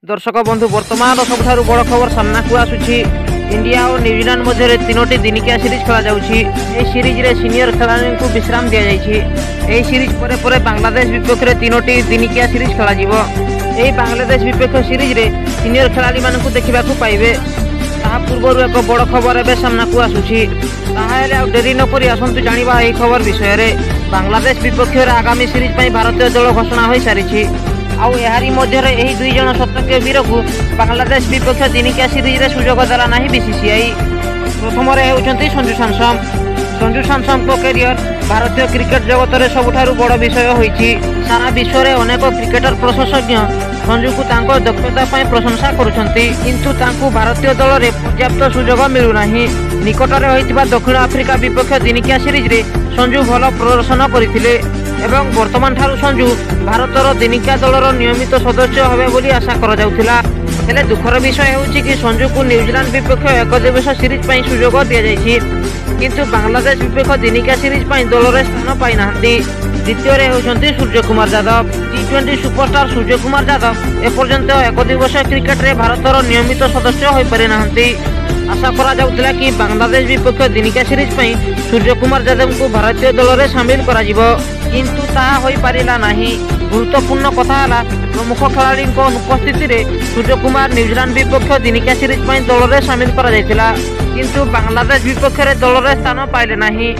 दर्शक बंधु वर्तमान सबुठारु बड़ खबर सामना को आसुछि। इंडिया और न्यूजीलैंड मध्य तीनोटी दिनिकिया सीरीज खेला जाउछि। ए सीरीज रे सीनियर खेलाड़ी को विश्राम दिया जाइछि। ए सीरीज परे परे बांग्लादेश विपक्ष रे तीनोटी दिनिकिया सीरीज खेला जिवो। ए बांग्लादेश विपक्ष सीरीज रे सीनियर खेलाड़ी मानकु देखिबा को पाइबे। ताहा पूर्वरु एक बड़ खबर एबे सामना को आसुछि। ताहाले आ देरी न करी आसंतु जानिबा ए खबर विषय रे। बांग्लादेश विपक्ष रे आगामी सीरीज पई भारतीय दल घोषणा होई सारिछि। आउ एहारी मध्य एही दुई जन शतकीय वीर को बांग्लादेश विपक्ष दिनिकिया सीरीज रे सुजोग देला नाही बीसीसीआई। प्रथम होउछंती संजू सैमसन। संजू सैमसन को कैरियर भारतीय क्रिकेट जगत रे सबुठारु बड़ विषय होईछि। सारा विश्व रे अनेक क्रिकेटर प्रशंसज्ञ संजू को तांको दक्षता पई प्रशंसा करूछंती, किंतु तांको भारतीय दल रे पर्याप्त सुजोग मिलु नाही। निकटरे होइतिबा दक्षिण आफ्रिका विपक्ष दिनिकिया सीरीज रे संजू भल प्रदर्शन करथिले एवं वर्तमान ठारू संजू भारतर दिनिकिया दलर नियमित सदस्य हेबे बोली आशा करा जाउथिला। हेले दुखर विषय होउछि कि संजू को न्यूजीलैंड विपक्ष एक दिवस सीरीज पई सुजोग दिया जाइछि, किंतु बांग्लादेश विपक्ष दिनिकिया सीरीज पई दलरे स्थान पाइ नाहंती। द्वितीय होउछंती सूर्यकुमार यादव। टी20 सुपरस्टार सूर्यकुमार यादव एपर्यंत एक दिवस क्रिकेट रे भारतर नियमित सदस्य होई पारि नाहंती। आशा करा जाउथिला कि बांग्लादेश विपक्ष दिनिकिया सीरीज पई सूर्यकुमार यादव को भारतीय दल रे शामिल करा जिवो, किंतु ताहा होई पारिला नाही। गुरुत्वपूर्ण कथा हला प्रमुख खेलाड़ी उपस्थिति रे सूर्यकुमार न्यूजीलैंड विपक्ष दिनिकिया सीरीज पई दल रे शामिल करा जायतिला, किंतु बांग्लादेश विपक्ष रे दल रे स्थान पाइले नाही।